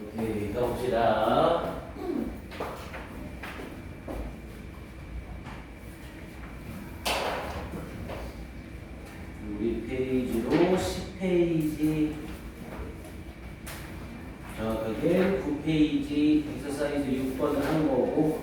오케이, 가봅시다. 우리 페이지로 10페이지, 정확하게 9페이지 엑서사이즈 6번을 한 거고,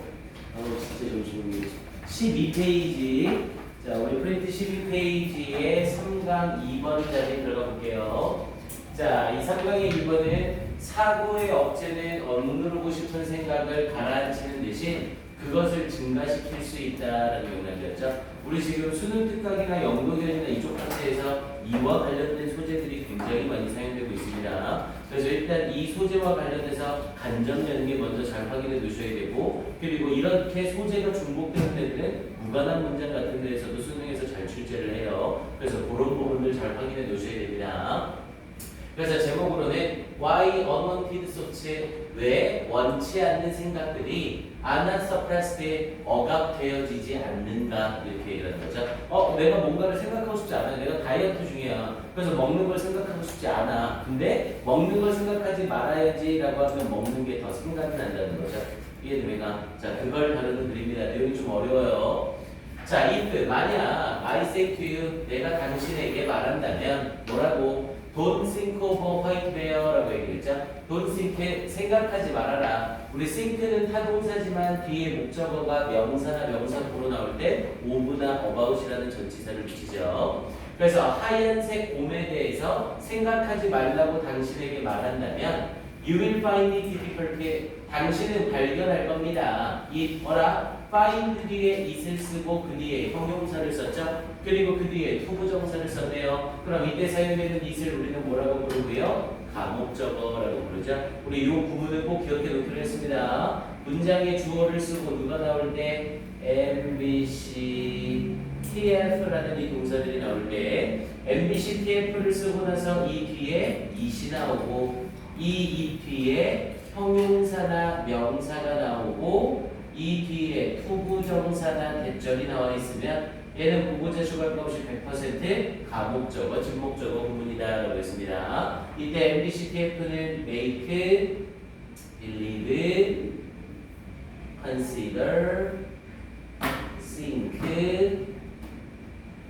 진짜 잠시만요. 12페이지, 자, 우리 프린트 12페이지에 3강 2번 자리 들어가 볼게요. 자, 이 3강의 2번은 사고의 억제는 억누르고 싶은 생각을 가라앉히는 대신 그것을 증가시킬 수 있다라는 맥락이었죠. 우리 지금 수능 특강이나 영도견이나 이쪽 파트에서 이와 관련된 소재들이 굉장히 많이 사용되고 있습니다. 그래서 일단 이 소재와 관련해서 간접 연계 먼저 잘 확인해 두셔야 되고, 그리고 이렇게 소재가 중복되는 데는 무관한 문장 같은 데에서도 수능에서 잘 출제를 해요. 그래서 그런 부분들 잘 확인해 두셔야 됩니다. 그래서 제목으로는 Why unwanted thoughts, 왜 원치 않는 생각들이 are not suppressed, 억압되어지지 않는가, 이렇게 얘기하는 거죠. 내가 뭔가를 생각하고 싶지 않아. 내가 다이어트 중이야. 그래서 먹는 걸 생각하고 싶지 않아. 근데 먹는 걸 생각하지 말아야지라고 하면 먹는 게 더 생각이 난다는 거죠. 이해됩니까? 자, 그걸 다루는 그림입니다. 내용이 좀 어려워요. 자, if 만약 I say to you, 내가 당신에게 말한다면 뭐라고? Don't think of white bear라고 얘기했죠. Don't think, 생각하지 말아라. 우리 think는 타동사지만 뒤에 목적어가 명사나 명사구로 나올 때 of나 about이라는 전치사를 붙이죠. 그래서 하얀색 곰에 대해서 생각하지 말라고 당신에게 말한다면 You will find it difficult. 당신은 발견할 겁니다. 이 find 뒤에 it을 쓰고 그 뒤에 형용사를 썼죠. 그리고 그 뒤에 투부정사를 썼네요. 그럼 이때 사용되는 it을 우리는 뭐라고 부르고요? 가목적어라고 부르죠. 우리 이 부분을 꼭 기억해 놓기로 했습니다. 문장에 주어를 쓰고 누가 나올 때 MBC, TF라는 이 동사들이 나올 때 MBC, TF를 쓰고 나서 이 뒤에 it이 나오고 이 뒤에 형용사나 명사가 나오고 이 뒤에 투부정사나 대절이 나와 있으면 얘는 부부자 주관과 없이 100% 가목적어, 진목적어 구문이다라고 했습니다. 이때 MBC, TF는 make, believe, consider, think,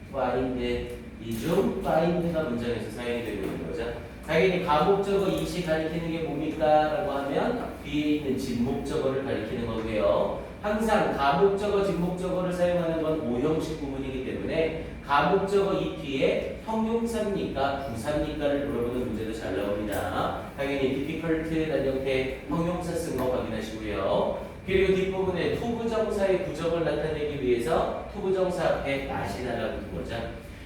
find, 이중 find가 문장에서 사용이 되고 있는 거죠. 당연히 가목적어 이시 가리키는 게 뭡니까? 라고 하면 뒤에 있는 진목적어를 가리키는 거고요. 항상 가목적어, 진목적어를 사용하는 건 오형식 구문이기 때문에 가목적어 이 뒤에 형용사입니까? 부사입니까를 물어보는 문제도 잘 나옵니다. 당연히 difficult라는 형태 형용사 쓴 거 확인하시고요. 그리고 뒷부분에 투부정사의 부정을 나타내기 위해서 투부정사 앞에 낫이 달라붙은 거죠.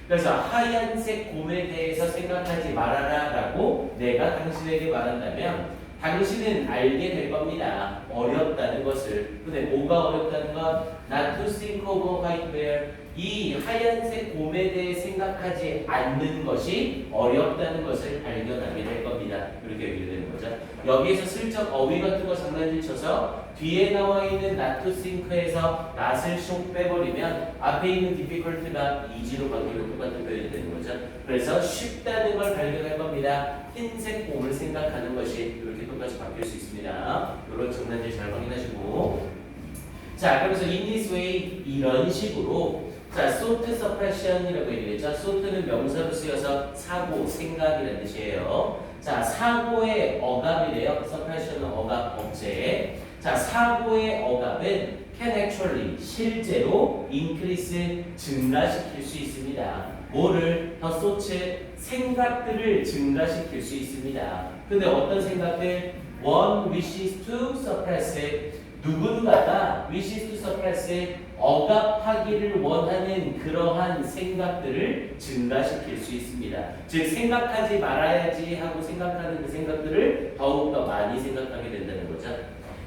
그래서 하얀색 곰에 대해서 생각하지 말아라 라고 내가 당신에게 말한다면 당신은 알게 될 겁니다. 어렵다는 것을. 근데 뭐가 어렵다는 것? Not to think of white bear. 이 하얀색 곰에 대해 생각하지 않는 것이 어렵다는 것을 발견하게 될 겁니다. 이렇게 얘기되는 거죠. 여기에서 슬쩍 어휘 같은 거 장난질 쳐서 뒤에 나와 있는 not to think에서 not을 쏙 빼버리면 앞에 있는 difficult가 easy로 바뀌고 똑같은 표현이 되는 거죠. 그래서 쉽다는 걸 발견할 겁니다. 흰색 곰을 생각하는 것이 이렇게 똑같이 바뀔 수 있습니다. 이런 장난질 잘 확인하시고, 자, 그래서 in this way, 이런 식으로, 자, thought suppression이라고 얘기했죠. thought는 명사로 쓰여서 사고, 생각이라는 뜻이에요. 자, 사고의 억압이래요. suppression은 억압, 억제. 자, 사고의 억압은 can actually, 실제로 increase, 증가시킬 수 있습니다. 뭐를? the thoughts, 생각들을 증가시킬 수 있습니다. 근데 어떤 생각들? One wishes to suppress it. 누군가가 wishes to suppress, 억압하기를 원하는 그러한 생각들을 증가시킬 수 있습니다. 즉 생각하지 말아야지 하고 생각하는 그 생각들을 더욱더 많이 생각하게 된다는 거죠.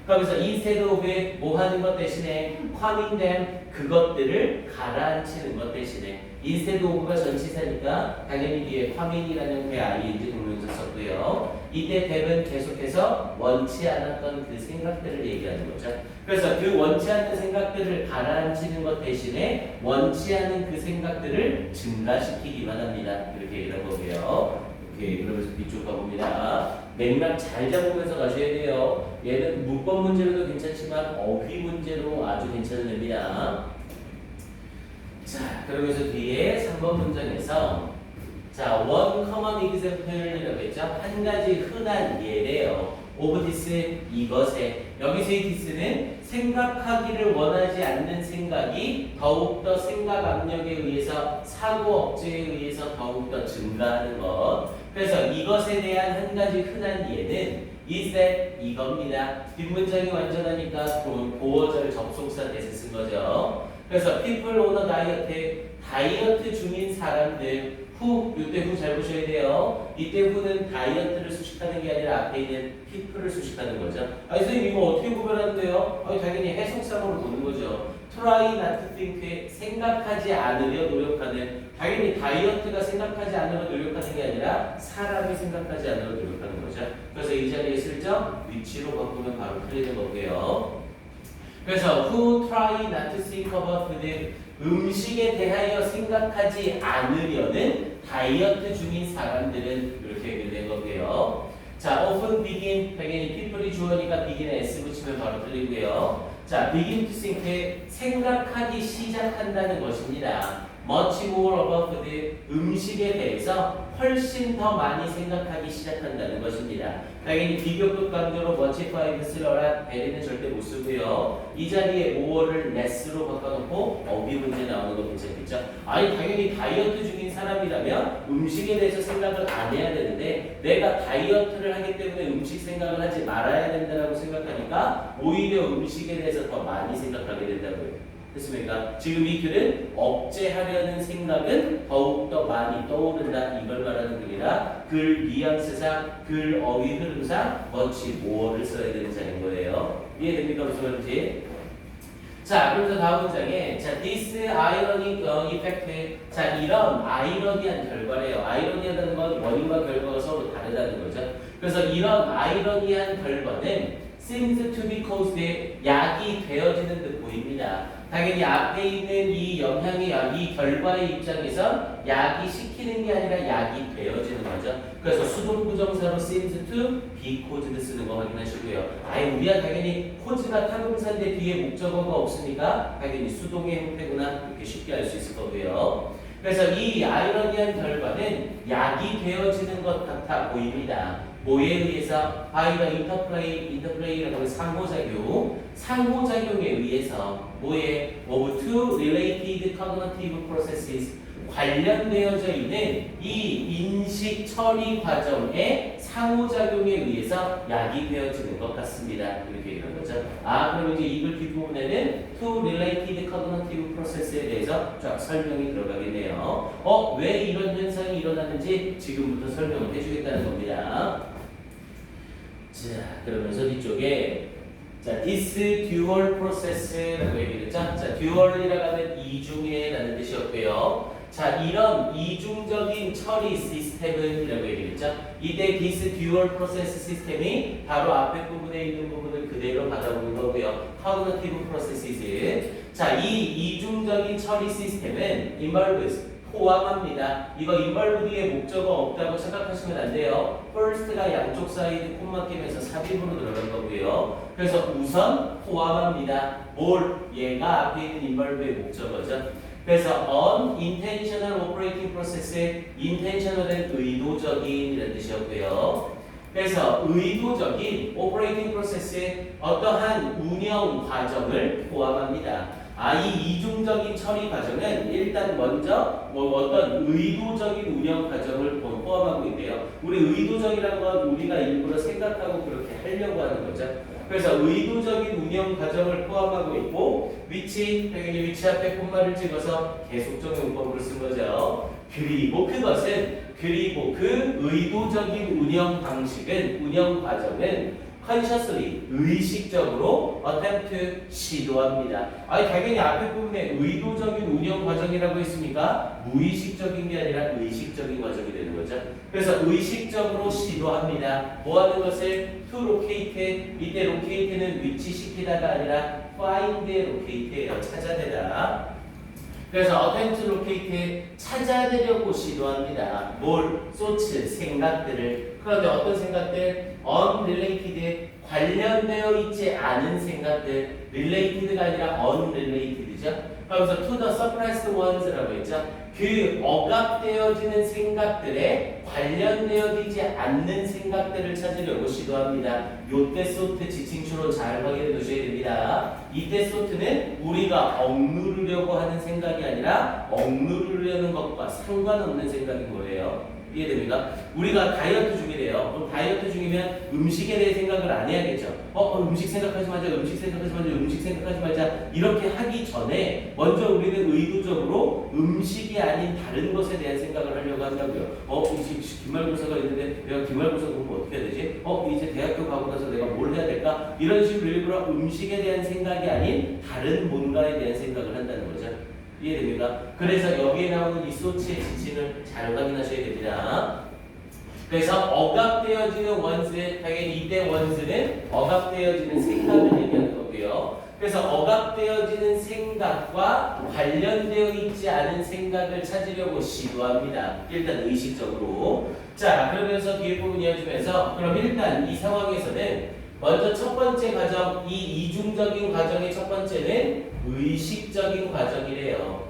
그러면서 instead of 뭐 하는 것 대신에 calming them, 그것들을 가라앉히는 것 대신에 instead of가 전치사니까 당연히 뒤에 calming이라는 형태의 ing 동명사 썼고요. 이때 them은 계속해서 원치 않았던 그 생각들을 얘기하는 거죠. 그래서 그 원치 않는 생각들을 가라앉히는 것 대신에 원치 않은 그 생각들을 증가시키기만 합니다. 이렇게 얘기한 거고요. 오케이, 그러면서 뒤쪽 가봅니다. 맥락 잘 잡으면서 가셔야 돼요. 얘는 문법 문제로도 괜찮지만 어휘 문제로 아주 괜찮습니다. 자, 그러면서 뒤에 3번 문장에서 자, one common example이라고 했죠. 한 가지 흔한 예래요. of this, 이것에. 여기서의 this는 생각하기를 원하지 않는 생각이 더욱더 생각 압력에 의해서 사고 억제에 의해서 더욱더 증가하는 것. 그래서 이것에 대한 한 가지 흔한 예는 is that 이겁니다. 뒷문장이 완전하니까 보어절 접속사 대신 쓴 거죠. 그래서 people on a diet, 다이어트 중인 사람들 후, 이때 후 잘 보셔야 돼요. 이때 후는 다이어트를 수식하는 게 아니라 앞에 있는 people을 수식하는 거죠. 아니 선생님 이거 어떻게 구별하는데요? 아니 당연히 해석상으로 보는 거죠. try not to think, 생각하지 않으려 노력하는. 당연히 다이어트가 생각하지 않으려 노력하는 게 아니라 사람이 생각하지 않으려 노력하는 거죠. 그래서 이 자리에 슬쩍 위치로 바꾸면 바로 틀리는 거고요. 그래서 who try not to think about food, 음식에 대하여 생각하지 않으려는 다이어트 중인 사람들은 이렇게 연결된 거고요. 자, often begin, 당연히 people이 주어니까 begin에 s 붙이면 바로 틀리고요. 자, begin to think, 생각하기 시작한다는 것입니다. much more about food, 음식에 대해서 훨씬 더 많이 생각하기 시작한다는 것입니다. 당연히 비교급 강조로 much 5 쓰러라 베리는 절대 못 쓰고요. 이 자리에 more를 less로 바꿔놓고 어휘 문제 나오는 거 괜찮겠죠? 아니 당연히 다이어트 중인 사람이라면 음식에 대해서 생각을 안 해야 되는데 내가 다이어트를 하기 때문에 음식 생각을 하지 말아야 된다고 생각하니까 오히려 음식에 대해서 더 많이 생각하게 된다고요. 됐습니까? 지금 이 글은 억제하려는 생각은 더욱더 많이 떠오른다 이걸 말하는 글이라 글 뉘앙스상, 글 어휘 흐름상 much more를 써야 되는 자리인 거예요. 이해됩니까? 무슨 말인지? 자, 그래서 다음 문장에 자, this ironic effect, 자, 이런 아이러니한 결과래요. 아이러니하다는 건 원인과 결과가 서로 다르다는 거죠. 그래서 이런 아이러니한 결과는 seems to be caused, 약이 되어지는 듯 보입니다. 당연히 앞에 있는 이 영향의 이 결과의 입장에서 약이 시키는 게 아니라 약이 되어지는 거죠. 그래서 수동 부정사로 seems to be caused 쓰는 거 확인하시고요. 아예 우리가 당연히 caus가 타동사인데 뒤에 목적어가 없으니까 당연히 수동의 형태구나 이렇게 쉽게 알 수 있을 거고요. 그래서 이 아이러니한 결과는 약이 되어지는 것 같아 보입니다. 뭐에 의해서? by the interplay라고 하면 상호작용에 의해서 뭐에? of two related cognitive processes, 관련되어져 있는 이 인식 처리 과정의 상호작용에 의해서 약이 되어지는 것 같습니다. 이렇게 얘기하는 거죠. 아, 그럼 이제 이글 뒷부분에는 two related cognitive process에 대해서 쫙 설명이 들어가겠네요. 왜 이런 현상이 일어나는지 지금부터 설명을 해주겠다는 겁니다. 자, 그러면서 뒤쪽에 자, this dual process라고 얘기했죠. 자, dual이라고 하면 이중에라는 뜻이었고요. 자, 이런 이중적인 처리 시스템은이라고 얘기했죠. 이때 this dual process 시스템이 바로 앞에 부분에 있는 부분을 그대로 받아보는 거고요. cognitive processes. 자, 이 이중적인 처리 시스템은 involves, 포함합니다. 이거 involve 뒤에 목적어 없다고 생각하시면 안 돼요. first가 양쪽 사이드 콤마 끼면서 삽입으로 들어간 거고요. 그래서 우선 포함합니다. 뭘? 얘가 앞에 있는 involve의 목적어죠. 그래서 unintentional operating process, intentional은 의도적인 이라는 뜻이었고요. 그래서 의도적인 operating process의 어떠한 운영 과정을 포함합니다. 이 이중적인 처리 과정은 일단 먼저 어떤 의도적인 운영 과정을 포함하고 있는데요. 우리 의도적이라는 건 우리가 일부러 생각하고 그렇게 하려고 하는 거죠. 그래서 의도적인 운영 과정을 포함하고 있고 위치, 당연히 위치 앞에 콤마를 찍어서 계속적 용법으로 쓴 거죠. 그리고 그 의도적인 운영 방식은, 운영 과정은 consciously, 의식적으로 attempt, 시도합니다. 당연히 앞에 부분에 의도적인 운영 과정이라고 했으니까 무의식적인 게 아니라 의식적인 과정이 되는 거죠. 그래서 의식적으로 시도합니다. 뭐 하는 것을? to locate, 이때 locate는 위치시키다가 아니라 find locate예요. 찾아내다. 그래서 attempt locate, 찾아내려고 시도합니다. 뭘? 소츠, 생각들을. 그런데 어떤 생각들? unrelated, 관련되어 있지 않은 생각들. related가 아니라 unrelated죠. 그러면서 to the suppressed ones라고 했죠. 그 억압되어지는 생각들에 관련되어지지 않는 생각들을 찾으려고 시도합니다. 요때 소트 지칭추론 잘 확인해 두셔야 됩니다. 이때 소트는 우리가 억누르려고 하는 생각이 아니라 억누르려는 것과 상관없는 생각인 거예요. 이해됩니까? 우리가 다이어트 중이래요. 그럼 다이어트 중이면 음식에 대해 생각을 안 해야겠죠. 음식 생각하지 말자, 음식 생각하지 말자, 음식 생각하지 말자 이렇게 하기 전에 먼저 우리는 의도적으로 음식이 아닌 다른 것에 대한 생각을 하려고 한다고요. 이제 기말고사가 있는데 내가 기말고사 공부 어떻게 해야 되지? 이제 대학교 가고 나서 내가 뭘 해야 될까? 이런 식으로 일부러 음식에 대한 생각이 아닌 다른 뭔가에 대한 생각을 한다는 거죠. 이해됩니까? 그래서 여기에 나오는 이 소치의 지칭을 잘 확인하셔야 됩니다. 그래서 억압되어지는 원스, 당연히 이때 원스는 억압되어지는 생각을 얘기하는 거고요. 그래서 억압되어지는 생각과 관련되어 있지 않은 생각을 찾으려고 시도합니다. 일단 의식적으로. 자, 그러면서 뒤에 부분 이어지면서 그럼 일단 이 상황에서는 먼저 첫 번째 과정, 이 이중적인 과정의 첫 번째는 의식적인 과정이래요.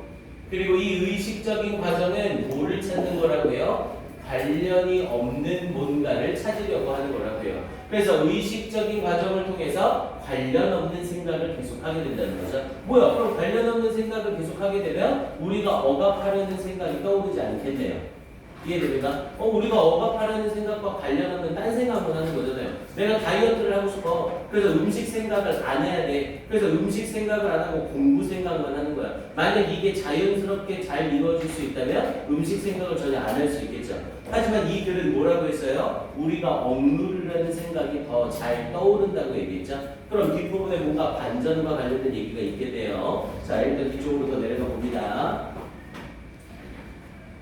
그리고 이 의식적인 과정은 뭐를 찾는 거라고요? 관련이 없는 뭔가를 찾으려고 하는 거라고요. 그래서 의식적인 과정을 통해서 관련 없는 생각을 계속하게 된다는 거죠. 뭐야? 그럼 관련 없는 생각을 계속하게 되면 우리가 억압하려는 생각이 떠오르지 않겠네요. 이해됩니까? 우리가 억압하려는 생각과 관련 없는 딴 생각을 하는 거잖아요. 내가 다이어트를 하고 싶어. 그래서 음식 생각을 안 해야 돼. 그래서 음식 생각을 안 하고 공부 생각만 하는 거야. 만약 이게 자연스럽게 잘 이루어질 수 있다면 음식 생각을 전혀 안 할 수 있겠죠. 하지만 이 글은 뭐라고 했어요? 우리가 억누르려는 생각이 더 잘 떠오른다고 얘기했죠. 그럼 뒷부분에 뭔가 반전과 관련된 얘기가 있게 돼요. 자, 일단 뒤쪽으로 더 내려가 봅니다.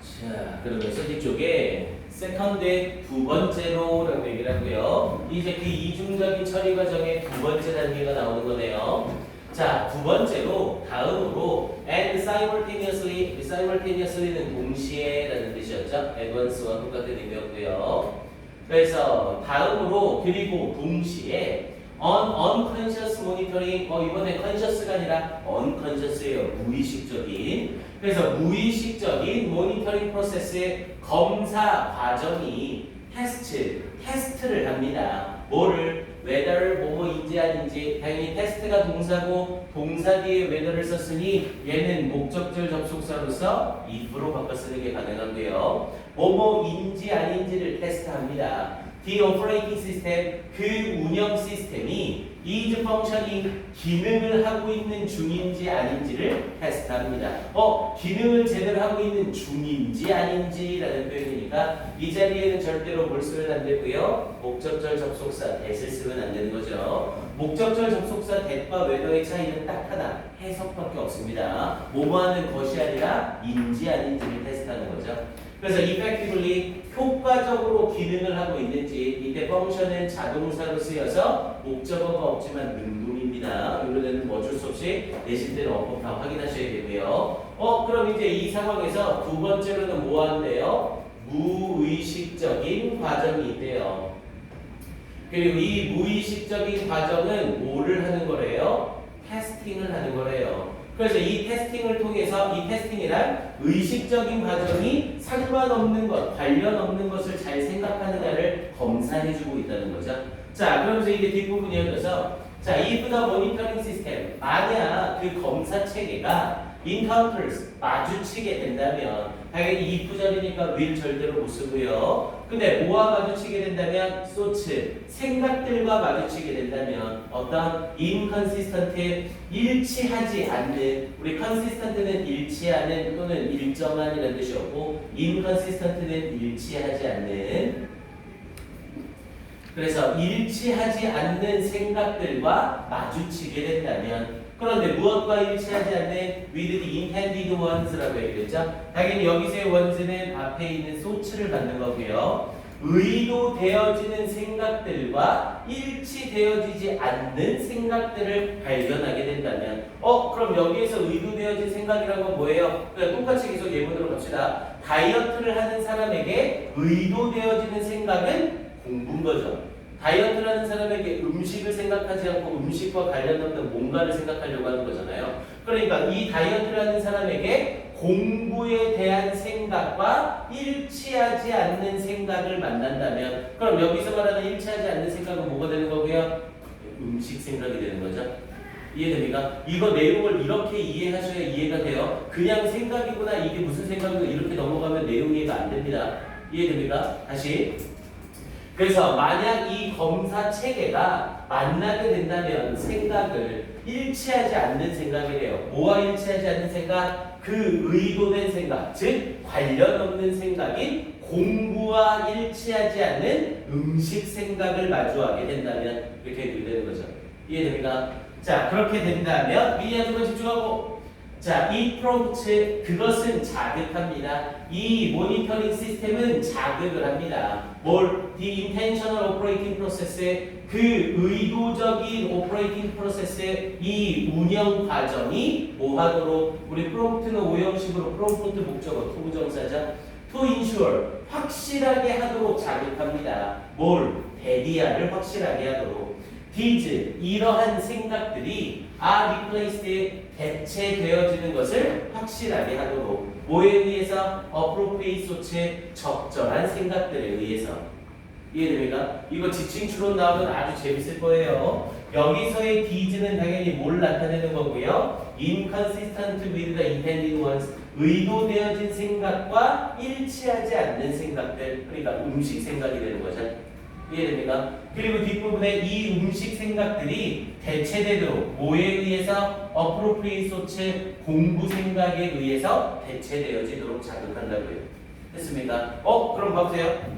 자, 그러면서 뒤쪽에 세컨드의 두 번째로라고 얘기를 하고요. 이제 그 이중적인 처리 과정의 두 번째 단계가 나오는 거네요. 자, 두 번째로 다음으로 and simultaneously, simultaneously는 동시에라는 뜻이었죠. advance와 똑같은 의미였고요. 그래서 다음으로 그리고 동시에 unconscious monitoring, 이번에 conscious가 아니라 unconscious예요. 무의식적인. 그래서 무의식적인 모니터링 프로세스의 검사 과정이 테스트를 합니다. 뭐를? whether 뭐뭐인지 아닌지. 당연히 테스트가 동사고 동사 뒤에 whether를 썼으니 얘는 목적절 접속사로서 if로 바꿔 쓰는 게 가능한데요. 뭐뭐인지 아닌지를 테스트합니다. The operating system, 그 운영 시스템이 is functioning, 기능을 하고 있는 중인지 아닌지를 테스트합니다. 기능을 제대로 하고 있는 중인지 아닌지라는 표현이니까 이 자리에는 절대로 뭘 쓰면 안 되고요. 목적절 접속사 that을 쓰면 안 되는 거죠. 목적절 접속사 that과 whether의 차이는 딱 하나, 해석밖에 없습니다. 뭐뭐하는 것이 아니라 인지 아닌지를 테스트하는 거죠. 그래서 effectively, 효과적으로 기능을 하고 있는지. 이때 function은 자동사로 쓰여서 목적어가 없지만 능동입니다. 이런 데는 어쩔 수 없이 내신 때는 어법 다 확인하셔야 되고요. 그럼 이제 이 상황에서 두 번째로는 뭐 한대요? 무의식적인 과정이 있대요. 그리고 이 무의식적인 과정은 뭐를 하는 거래요? 테스팅을 하는 거래요. 그래서 이 테스팅을 통해서 이 테스팅이란 의식적인 과정이 상관없는 것, 관련 없는 것을 잘 생각하느냐를 검사해주고 있다는 거죠. 자, 그러면서 이제 뒷부분이 이어져서 자, if the monitoring system, 만약 그 검사 체계가 encounters, 마주치게 된다면 당연히 if 절이니까 will 절대로 못 쓰고요. 근데 뭐와 마주치게 된다면 thoughts, 생각들과 마주치게 된다면 어떤 inconsistent, 일치하지 않는, 우리 consistent는 일치하는 또는 일정한 이라는 뜻이었고 inconsistent는 일치하지 않는, 그래서 일치하지 않는 생각들과 마주치게 된다면, 그런데 무엇과 일치하지 않는 with the intended ones라고 얘기했죠. 당연히 여기서의 ones는 앞에 있는 source를 받는 거고요. 의도되어지는 생각들과 일치되어지지 않는 생각들을 발견하게 된다면 그럼 여기에서 의도되어진 생각이란 건 뭐예요? 그러니까 똑같이 계속 예문으로 갑시다. 다이어트를 하는 사람에게 의도되어지는 생각은 공부인 거죠. 다이어트를 하는 사람에게 음식을 생각하지 않고 음식과 관련 없는 뭔가를 생각하려고 하는 거잖아요. 그러니까 이 다이어트를 하는 사람에게 공부에 대한 생각과 일치하지 않는 생각을 만난다면 그럼 여기서 말하는 일치하지 않는 생각은 뭐가 되는 거고요? 음식 생각이 되는 거죠. 이해됩니까? 이거 내용을 이렇게 이해하셔야 이해가 돼요. 그냥 생각이구나 이게 무슨 생각이구나 이렇게 넘어가면 내용 이해가 안 됩니다. 이해됩니까? 다시. 그래서 만약 이 검사 체계가 만나게 된다면 생각을 일치하지 않는 생각이래요. 뭐와 일치하지 않는 생각? 그 의도된 생각, 즉 관련 없는 생각인 공부와 일치하지 않는 음식 생각을 마주하게 된다면 이렇게 되는 거죠. 이해됩니까? 자, 그렇게 된다면 미리한 번 집중하고 자, 이 프롬프트 그것은 자극합니다. 이 모니터링 시스템은 자극을 합니다. 뭘? The intentional operating process의 그 의도적인 operating process의 이 운영 과정이 뭐 하도록 우리 프롬프트는 오형식으로 프롬프트 목적어 투부정사자 to ensure 확실하게 하도록 자극합니다. 뭘? 대리아를 확실하게 하도록. These 이러한 생각들이 are replaced 대체되어지는 것을 확실하게 하도록 뭐에 의해서? appropriate 소체 적절한 생각들에 의해서. 이해됩니까? 이거 지칭 추론 나오면 아주 재밌을 거예요. 여기서의 these는 당연히 뭘 나타내는 거고요. inconsistent with the intended ones 의도되어진 생각과 일치하지 않는 생각들 그러니까 음식 생각이 되는 거죠. 이해됩니까? 그리고 뒷부분에 이 음식 생각들이 대체되도록 뭐에 의해서? appropriate 소체 공부 생각에 의해서 대체되어지도록 자극한다고요. 됐습니까? 그럼 봐보세요.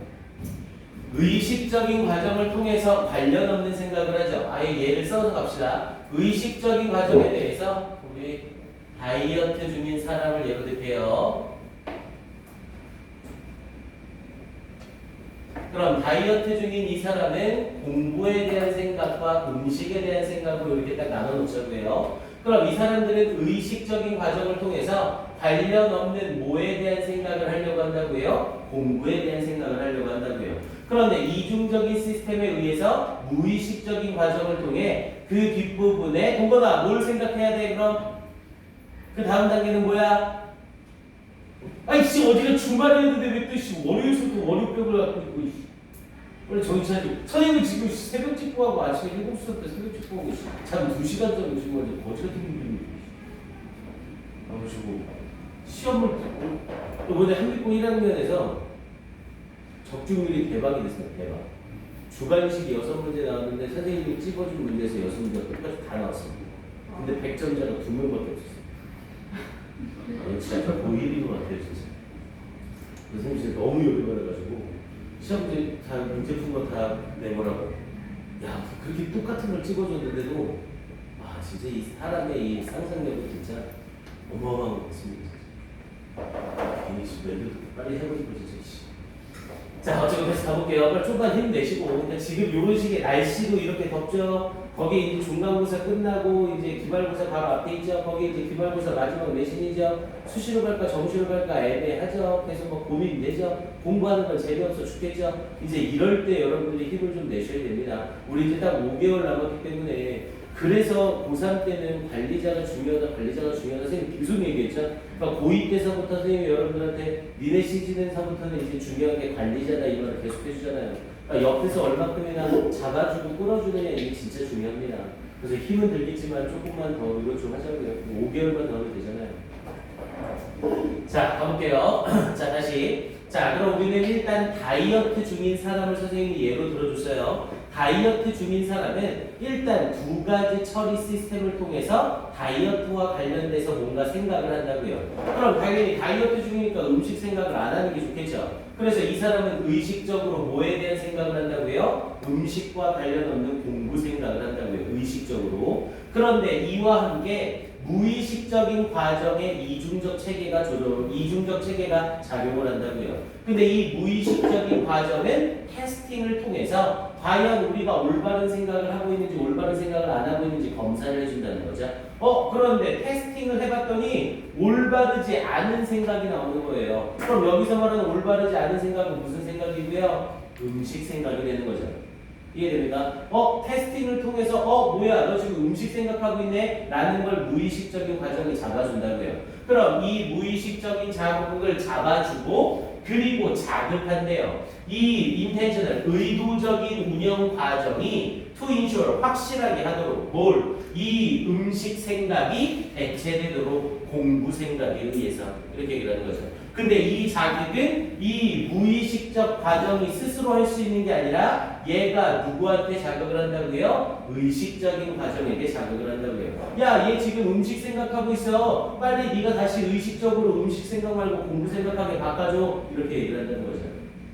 의식적인 과정을 통해서 관련 없는 생각을 하죠. 아예 예를 써서 갑시다. 의식적인 과정에 대해서 우리 다이어트 중인 사람을 예로 들게요. 그럼 다이어트 중인 이 사람은 공부에 대한 생각과 음식에 대한 생각으로 이렇게 딱 나눠 놓자고요. 그럼 이 사람들은 의식적인 과정을 통해서 관련 없는 뭐에 대한 생각을 하려고 한다고요? 공부에 대한 생각을 하려고 한다고요. 그런데 이중적인 시스템에 의해서 무의식적인 과정을 통해 그 뒷부분에 동건아 뭘 생각해야 돼 그럼? 그 다음 단계는 뭐야? 아이씨 어디가 주말이었는데 왜 또 월요일부터 월요병을 갖고 있고 원래 정신 차리고 선생님은 지금 새벽 직구하고 아침에 7시 때 새벽 직구하고 잠 2시간 전에 지금 어디 거지 같은 분들이 아버지고 시험을 이번에 한국공 1학년에서 적중률이 대박이 됐어요. 대박. 주관식이 6문제 나왔는데 선생님이 찍어준 문제에서 6문제가 똑같이 다 나왔습니다. 근데 100점자가 2명밖에 없었어요. 진짜 고1인 것 같아요 진짜. 선생님 진짜 너무 열받아가지고 시험지 다 문제 푼 거 다 내보라고 야 그렇게 똑같은 걸 찍어줬는데도 아 진짜 이 사람의 이 상상력은 진짜 어마어마한 것 같습니다. 괜히 애들 빨리 해보고 싶어 진짜. 자 어쨌든 다시 가볼게요. 빨리 좀만 힘내시고 그러니까 지금 이런 식의 날씨도 이렇게 덥죠. 거기 이제 중간고사 끝나고 이제 기말고사 바로 앞에 있죠. 거기 이제 기말고사 마지막 내신이죠. 수시로 갈까 정시로 갈까 애매하죠. 그래서 뭐 고민되죠. 공부하는 건 재미없어 죽겠죠. 이제 이럴 때 여러분들이 힘을 좀 내셔야 됩니다. 우리 이제 딱 5개월 남았기 때문에 그래서 고3 때는 관리자가 중요하다 선생님 계속 얘기했죠. 그러니까 고2 때서부터 선생님이 여러분들한테 니네 시즌에서부터는 이제 중요한 게 관리자다 이 말을 계속 해주잖아요. 그러니까 옆에서 얼마큼이나 잡아주고 끌어주느냐 이게 진짜 중요합니다. 그래서 힘은 들겠지만 조금만 더 노력 좀 하자고요. 5개월만 더 하면 되잖아요. 자 가볼게요. 자 다시 자 그럼 우리는 일단 다이어트 중인 사람을 선생님이 예로 들어줬어요. 다이어트 중인 사람은 일단 두 가지 처리 시스템을 통해서 다이어트와 관련돼서 뭔가 생각을 한다고요. 그럼 당연히 다이어트 중이니까 음식 생각을 안 하는 게 좋겠죠. 그래서 이 사람은 의식적으로 뭐에 대한 생각을 한다고요? 음식과 관련 없는 공부 생각을 한다고요. 의식적으로. 그런데 이와 함께 무의식적인 과정에 이중적 체계가 작용을 한다고요. 근데 이 무의식적인 과정은 테스팅을 통해서 과연 우리가 올바른 생각을 하고 있는지 올바른 생각을 안 하고 있는지 검사를 해준다는 거죠. 그런데 테스팅을 해봤더니 올바르지 않은 생각이 나오는 거예요. 그럼 여기서 말하는 올바르지 않은 생각은 무슨 생각이고요? 음식 생각이 되는 거죠. 이해됩니까? 테스팅을 통해서 뭐야 너 지금 음식 생각하고 있네? 라는 걸 무의식적인 과정이 잡아준다고요. 그럼 이 무의식적인 자극을 잡아주고 그리고 자극한대요. 이 intentional 의도적인 운영 과정이 to ensure 확실하게 하도록 이 음식 생각이 대체되도록 공부 생각에 의해서 이렇게 얘기를 하는 거죠. 근데 이 자극은 이 무의식적 과정이 스스로 할 수 있는 게 아니라 얘가 누구한테 자극을 한다고요? 의식적인 과정에게 자극을 한다고요. 야, 얘 지금 음식 생각하고 있어. 빨리 네가 다시 의식적으로 음식 생각 말고 공부 생각하게 바꿔줘. 이렇게 얘기를 한다는 거죠.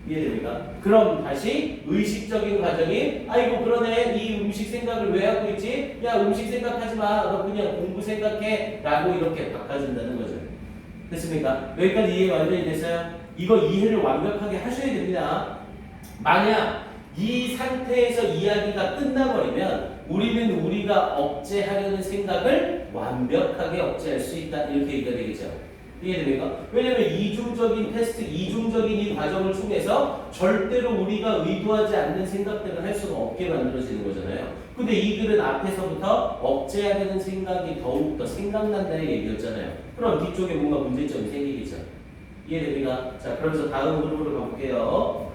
이해됩니까? 그럼 다시 의식적인 과정이 아이고 그러네 이 음식 생각을 왜 하고 있지? 야 음식 생각하지 마. 너 그냥 공부 생각해. 라고 이렇게 바꿔준다는 거죠. 됐습니까? 여기까지 이해 완전히 됐어요? 이거 이해를 완벽하게 하셔야 됩니다. 만약 이 상태에서 이야기가 끝나버리면 우리는 우리가 억제하려는 생각을 완벽하게 억제할 수 있다. 이렇게 얘기가 되겠죠. 이해됩니까? 왜냐면 이중적인 테스트, 이중적인 이 과정을 통해서 절대로 우리가 의도하지 않는 생각들을 할 수가 없게 만들어지는 거잖아요. 근데 이 글은 앞에서부터 억제하려는 생각이 더욱더 생각난다는 얘기였잖아요. 그럼 뒤쪽에 뭔가 문제점이 생기겠죠. 이해됩니까? 자, 그러면서 다음 그룹으로 가볼게요.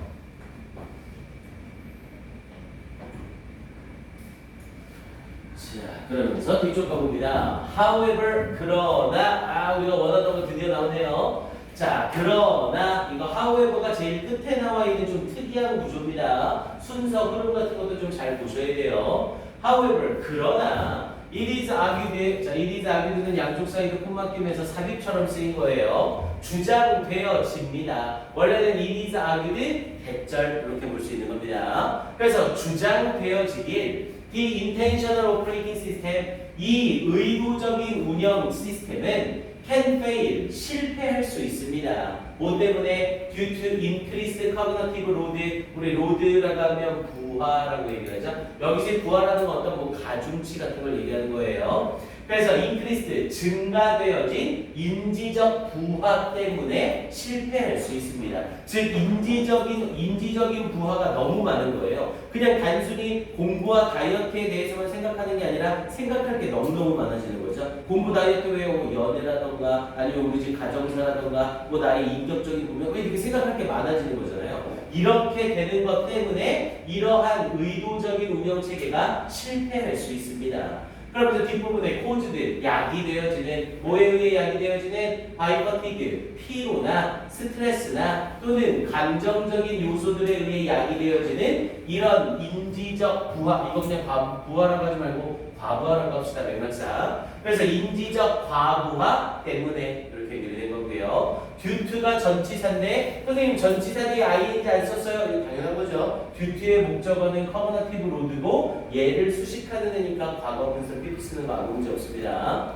자, 그러면서 뒤쪽 가봅니다. However, 그러나, 우리가 원하던 거 드디어 나오네요. 자, 그러나, 이거 however가 제일 끝에 나와 있는 좀 특이한 구조입니다. 순서, 흐름 같은 것도 좀 잘 보셔야 돼요. However, 그러나, it is argued, 자, it is argued는 양쪽 사이로 콤마 끼면서 삽입처럼 쓰인 거예요. 주장되어집니다. 원래는 it is argued, 대절, 이렇게 볼 수 있는 겁니다. 그래서 주장되어지길, The intentional operating system, 이 의도적인 운영 시스템은 can fail, 실패할 수 있습니다. 뭐 때문에? Due to increased cognitive load, 우리 load라고 하면 부하라고 얘기하죠. 여기서 부하라는 건 어떤 뭐 가중치 같은 걸 얘기하는 거예요. 그래서 increased, 증가되어진 인지적 부하 때문에 실패할 수 있습니다. 즉 인지적인 부하가 너무 많은 거예요. 그냥 단순히 공부와 다이어트에 대해서만 생각하는 게 아니라 생각할 게 너무너무 많아지는 거죠. 공부 다이어트 외에 뭐 연애라던가 아니면 우리 집 가정사라던가 뭐 나의 인격적인 부분 왜 이렇게 생각할 게 많아지는 거잖아요. 이렇게 되는 것 때문에 이러한 의도적인 운영 체계가 실패할 수 있습니다. 그러면서 뒷부분에 코즈드, 약이 되어지는, 뭐에 의해 약이 되어지는 바이퍼티그, 피로나 스트레스나 또는 감정적인 요소들에 의해 약이 되어지는 이런 인지적 부하, 이거 그냥 부하라고 하지 말고 과부하라고 합시다, 맥락상. 그래서 인지적 과부하 때문에 이렇게 얘기를 된 거고요. 듀트가 전치사인데 선생님 전치사 뒤에 ing 안 썼어요? 이거 당연한 거죠. 듀트의 목적어는 커버너티브 로드고 얘를 수식하는 애니까 과거 분석 삐삐 쓰는 거 아무 문제 없습니다.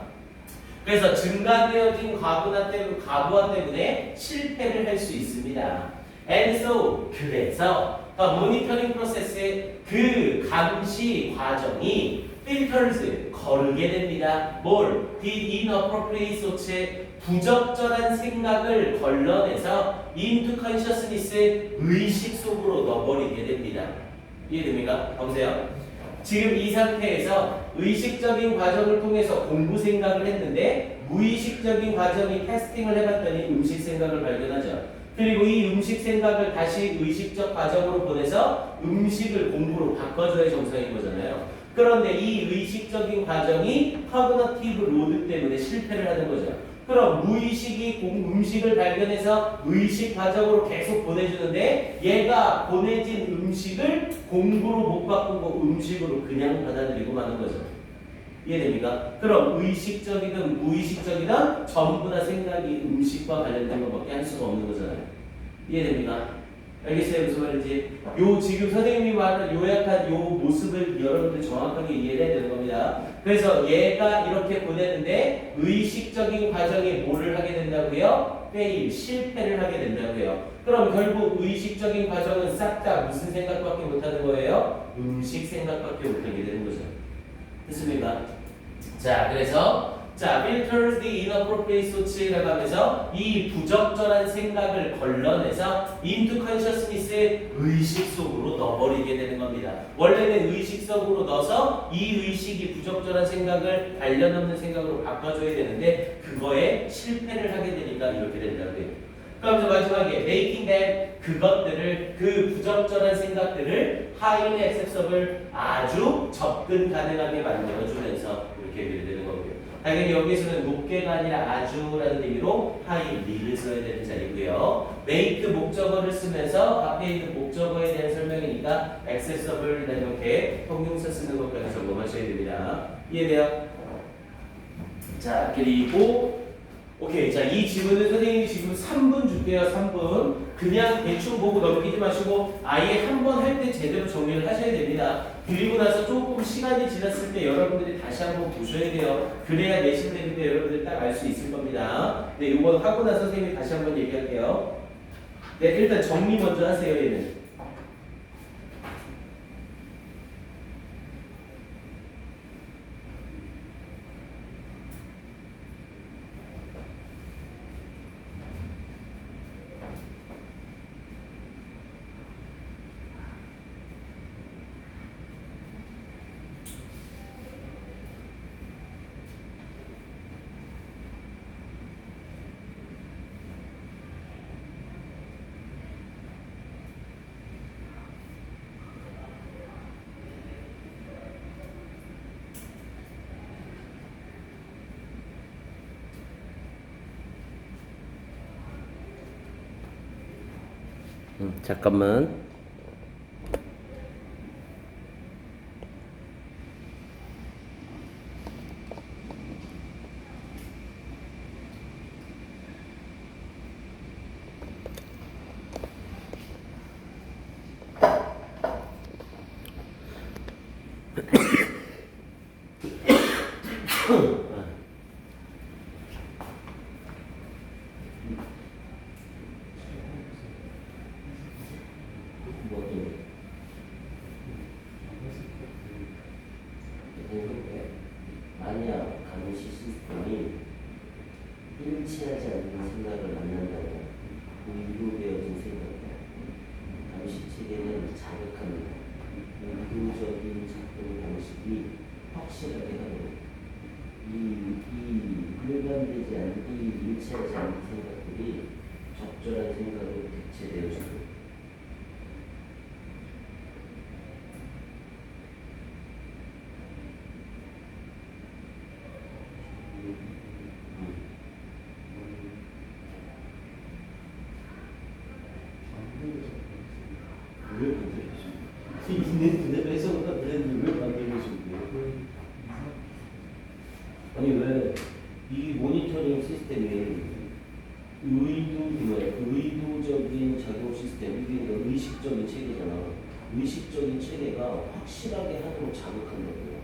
그래서 증가되어진 과부하 때문에 실패를 할 수 있습니다. And so, 그래서 the monitoring process의 그 감시 과정이 filters, 거르게 됩니다. 뭘? The inappropriate thoughts, 부적절한 생각을 걸러내서 into consciousness, 의식 속으로 넣어버리게 됩니다. 이해됩니까? 보세요. 지금 이 상태에서 의식적인 과정을 통해서 공부 생각을 했는데 무의식적인 과정이 테스팅을 해봤더니 음식 생각을 발견하죠. 그리고 이 음식 생각을 다시 의식적 과정으로 보내서 음식을 공부로 바꿔줘야 정상인 거잖아요. 그런데 이 의식적인 과정이 커그너티브 로드 때문에 실패를 하는 거죠. 그럼 무의식이 음식을 발견해서 의식 과정으로 계속 보내주는데 얘가 보내진 음식을 공부로 못 바꾸고 음식으로 그냥 받아들이고 마는 거죠. 이해됩니까? 그럼 의식적이든 무의식적이든 전부 다 생각이 음식과 관련된 것밖에 할 수가 없는 거잖아요. 이해됩니까? 알겠어요? 무슨 말인지? 요 지금 선생님이 말하는 요약한 요 모습을 여러분들 정확하게 이해를 해야 되는 겁니다. 그래서 얘가 이렇게 보내는데 의식적인 과정에 뭐를 하게 된다고요? fail, 실패를 하게 된다고요. 그럼 결국 의식적인 과정은 싹 다 무슨 생각밖에 못하는 거예요? 음식 생각밖에 못하게 되는 거죠. 됐습니까? 자, 그래서 자, filters the inappropriate thoughts라고 하면서 이 부적절한 생각을 걸러내서 into consciousness의 의식 속으로 넣어버리게 되는 겁니다. 원래는 의식 속으로 넣어서 이 의식이 부적절한 생각을 관련 없는 생각으로 바꿔줘야 되는데 그거에 실패를 하게 되니까 이렇게 된다고요. 그러면서 마지막에 making them 그것들을 그 부적절한 생각들을 highly acceptable 아주 접근 가능하게 만들어주면서 이렇게 되는 거고요. 당연히 여기서는 높게가 아니라 아주라는 의미로 highly를 써야 되는 자리고요. make 목적어를 쓰면서 앞에 있는 목적어에 대한 설명이니까 accessible 이렇게 통용사 쓰는 것까지 점검하셔야 됩니다. 이해돼요? 자, 그리고 오케이. 자, 이 지문은 선생님이 지금 3분 줄게요. 3분. 그냥 대충 보고 넘기지 마시고 아예 한 번 할 때 제대로 정리를 하셔야 됩니다. 그리고 나서 조금 시간이 지났을 때 여러분들이 다시 한번 보셔야 돼요. 그래야 내신 때문에 여러분들 딱 알 수 있을 겁니다. 네, 이건 하고 나서 선생님이 다시 한번 얘기할게요. 네, 일단 정리 먼저 하세요. 얘는. 잠깐만. 만약 감시 시스템이 일치하지 않는 생각을 만난다면 의도되어진 생각과 감시 체계는 자극합니다. 의도적인 작동 방식이 확실하게 하고 이 불감되지 않고 일치하지 않는 생각들이 적절한 생각으로 대체되어지고 내에서보다 브랜드 왜 만들고 싶은데? 아니 왜 이 모니터링 시스템이 의도적인 작용 시스템 이게 의식적인 체계잖아. 의식적인 체계가 확실하게 하도록 자극한다고요.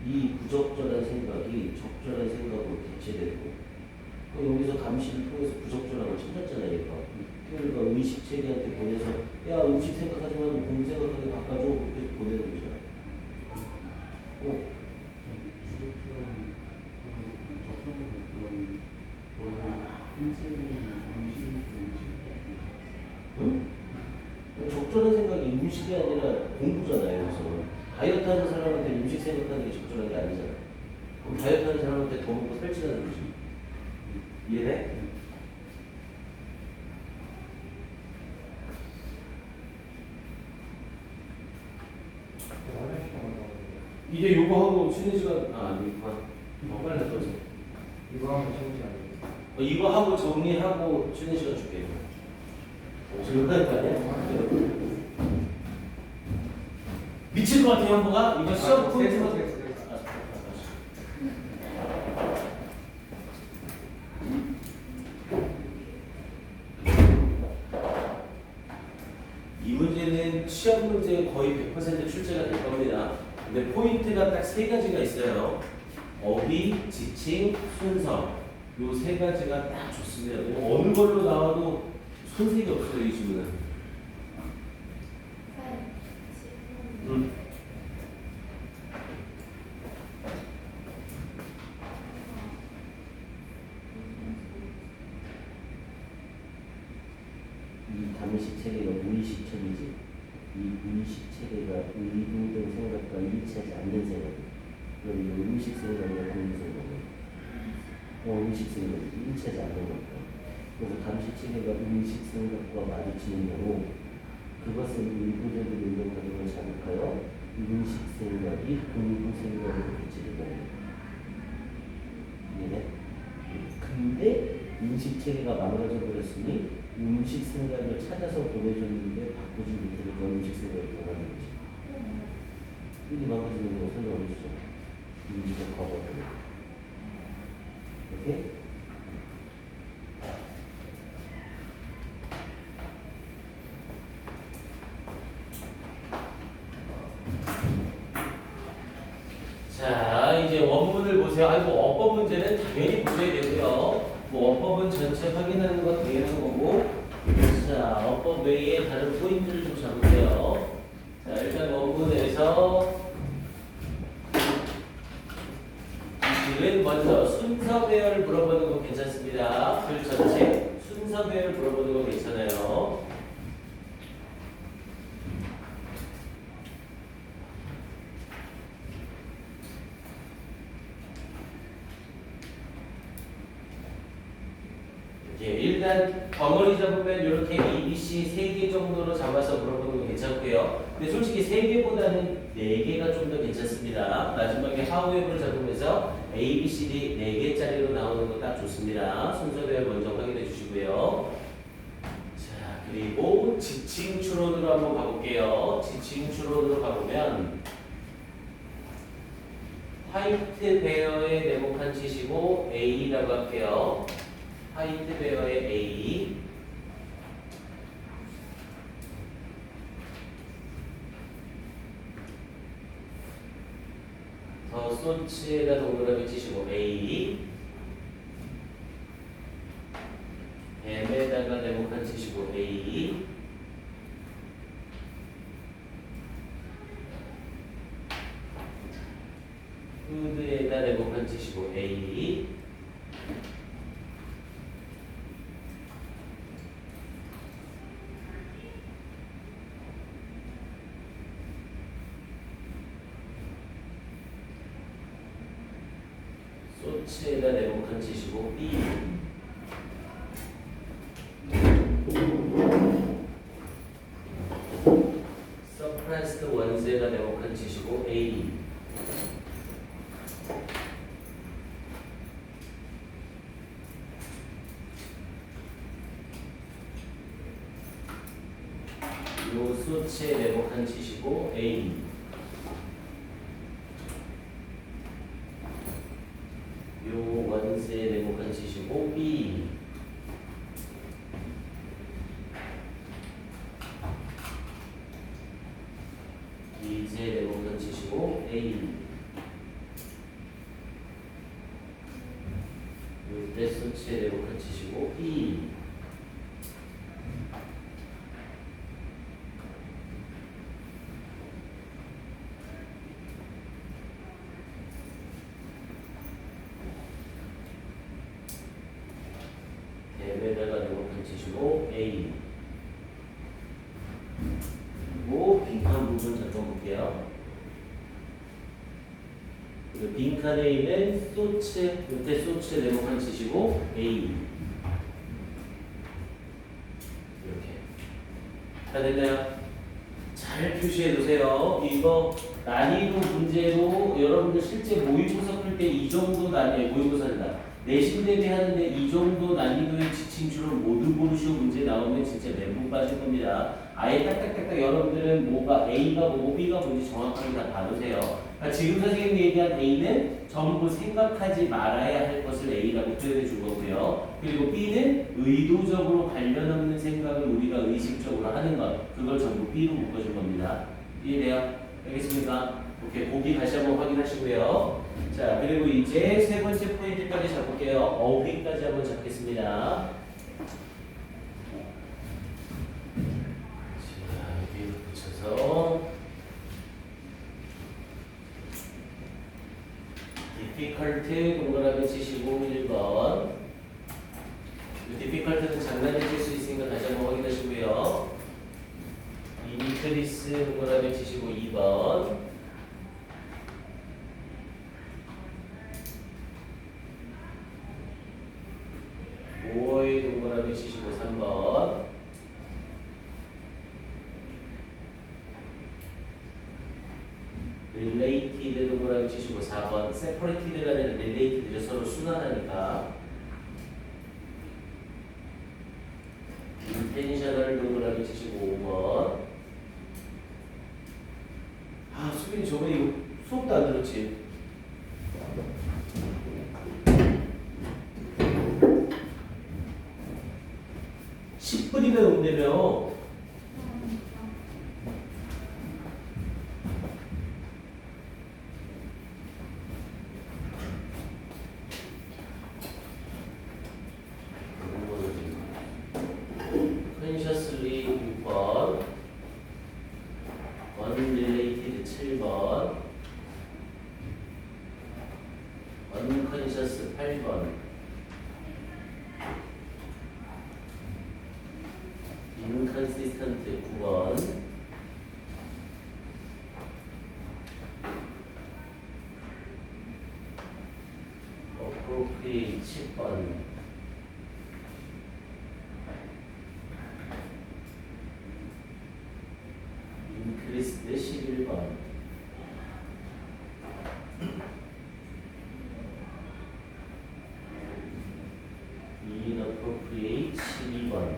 이 부적절한 생각이 적절한 생각으로 대체되고 여기서 감시를 통해서 부적절한 걸 찾았잖아요. 얘가. 그러니까 의식 체계한테 보내서 야 음식 생각하지 말고 공 생각하게 바꿔줘 이렇게 보내는 거잖아. 응? 적절한 생각이 음식이 아니라 공부잖아요. 그래서 다이어트 하는 사람한테 음식 생각하는 게 적절한 게 아니잖아. 그럼 다이어트 하는 사람한테 더 먹고 살찌라는 거지. 이해돼? 이제 요거 하고 쉬는 시간 이거 빨리 떠서 이거 하면 정지 아니에요? 이거 하고 정리하고 쉬는 시간 줄게요. 지금 끝날 거 아니야? 미칠 것 같아 형부가 이거 시험 포인트 거의 100% 출제가 될 겁니다. 근데 포인트가 딱 세 가지가 있어요. 어휘, 지칭, 순서. 요 세 가지가 딱 좋습니다. 어느 걸로 나와도 손색이 없어요, 이 질문은. 이 담식 체계가 무의식적이지. 이 무의식 체계가 의도된 생각과 일치하지 않는 생각. 그럼 이 의식 생각과 공유 생각은 의식 생각이 일치하지 않는 겁니다. 그래서 담식 체계가 의식 생각과 마주치는 경우 그것은 의도적인 운동 과정을 자극하여 의식 생각이 공유 생각으로 비치게 됩니다. 이해해? 근데 인식 체계가 망가져 버렸으니 음식 생각을 찾아서 보내줬는데 바꾸지 못하니까 음식 생각이 변하는 거지. 이게 망가지는 거 설명 안 해주죠. 인식의 과거를. 오케이? 자, 이제 원문을 보세요. 아이고, 어법 문제는 당연히 보셔야 되고요. 뭐 어법은 전체 확인하는 거 당연한 거고. 자, 어법 외에 다른 포인트를 좀 잡으세요. 자, 일단 원문에서 글은 먼저 순서 배열을 물어보는 거 괜찮습니다. 글 전체 순서 배열 물어보는 거 괜찮아요. 일단 덩어리 잡으면 이렇게 A, B, C 3개 정도로 잡아서 물어보는 거 괜찮고요. 근데 솔직히 3개보다는 4개가 좀 더 괜찮습니다. 마지막에 하우에버를 잡으면서 A, B, C, D 4개짜리로 나오는 거 딱 좋습니다. 순서대로 먼저 확인해 주시고요. 자, 그리고 지칭 추론으로 한번 가볼게요. 지칭 추론으로 가보면 화이트 베어의 네모칸 치시고 A라고 할게요. 화이트 베어의 A, 더 소치에다 동그라미 치시고 A, M에다가 네모칸 치시고 A, 후드에다 네모칸 치시고 A, 소치에다 네모칸 치시고 B, 서프라이스드 원스에다 네모칸 치시고 A, 요 소치에 네모칸 치시고 A, 요 원스에 네모칸 치시고 B, 이제 네모칸 치시고 A, 요때 소치에 네모칸 치시고 B, M에다가 네모칸 치시고 A. 그리고 빈칸 부분 잠깐 볼게요. 빈칸에 있는 소체, 이때 소체 네모칸 치시고 A. 이렇게. 다 됐나요? 잘 표시해 두세요. 이거 난이도 문제로 여러분들 실제 모의고사 풀 때 이 정도 난이도, 모의고사입니다. 내신 대비 하는데 이 정도 난이도의 지칭줄을 모두 고르시오 문제 나오면 진짜 멘붕 빠질 겁니다. 아예 딱딱딱딱 여러분들은 뭐가 A가 뭐고 B가 뭔지 정확하게 다 봐두세요. 그러니까 지금 선생님이 얘기한 A는 전부 생각하지 말아야 할 것을 A라고 표현해 준 거고요. 그리고 B는 의도적으로 관련 없는 생각을 우리가 의식적으로 하는 것, 그걸 전부 B로 묶어준 겁니다. 이해돼요? 알겠습니까? 오케이, 보기 다시 한번 확인하시고요. 자, 그리고 이제 세 번째 포인트까지 잡을게요. 어휘까지 한번 잡겠습니다. 자, 여기 붙여서 difficult 동그라미 치시고 1번. difficult는 장난이 칠 수 있으니까 다시 한번 확인하시고요. increase 동그라미 치시고 2번. 모어의 동그라미 치시고 3번. related 동그라미 치시고 4번. separated가 아니라 related죠. 서로 순환하니까. intentional 동그라미 치시고 5번. 아, 수빈이 저번에 이거 수업도 안 들었지? (10분이면) 온대며. consciously 6번, unrelated 7번, unconscious 8번, inconsistent 9번, appropriate 10번, increased 11번, inappropriate 12번,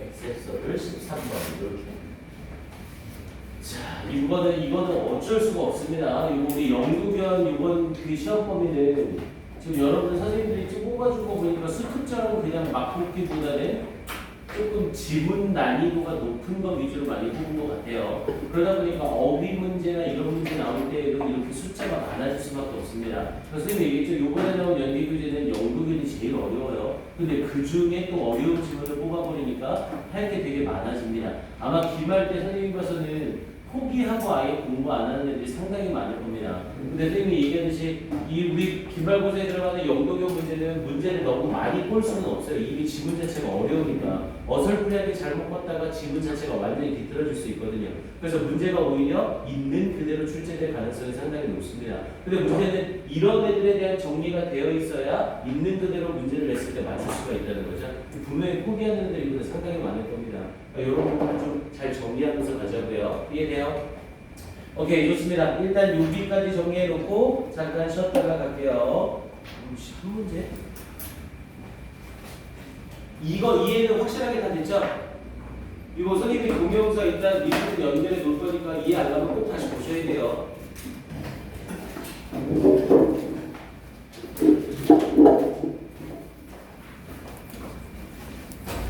액세서를 13번 이렇게. 자, 이거는 어쩔 수가 없습니다. 이거 우리 영국연 이번 그 시험 범위는 지금 여러분 선생님들이 좀 뽑아준 거 보니까 수특처럼 그냥 막 뽑기보다는 조금 지문 난이도가 높은 거 위주로 많이 뽑은 것 같아요. 그러다 보니까 어휘 문제나 이런 문제 나올 때에도 이렇게 숫자가 많아질 수밖에 없습니다. 선생님이 얘기했죠. 이번에 나온 연기 교재는 영국연이 제일 어려워요. 근데 그 중에 또 어려운 지문을 뽑아버리니까 할 게 되게 많아집니다. 아마 기말 때 선생님 봐서는 포기하고 아예 공부 안 하는 애들이 상당히 많을 겁니다. 근데 선생님이 얘기하듯이 이 우리 기말고사에 들어가는 영도교 문제는 문제를 너무 많이 볼 수는 없어요. 이미 지문 자체가 어려우니까 어설프게 잘못 봤다가 지문 자체가 완전히 뒤틀어질 수 있거든요. 그래서 문제가 오히려 있는 그대로 출제될 가능성이 상당히 높습니다. 근데 문제는 이런 애들에 대한 정리가 되어 있어야 있는 그대로 문제를 냈을 때 맞출 수가 있다는 거죠. 분명히 포기하는 애들이 상당히 많을 겁니다. 이런 부분을 좀 잘 정리하면서 가자고요. 이해돼요? 오케이, 좋습니다. 일단 여기까지 정리해놓고 잠깐 쉬었다가 갈게요. 한 문제? 이거 이해는 확실하게 다 됐죠? 이거 선생님이 동영상 일단 리뷰 연결해 놓을 거니까 이해 안 하면 꼭 다시 보셔야 돼요.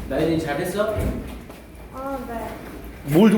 나연이 잘했어? 네. 뭘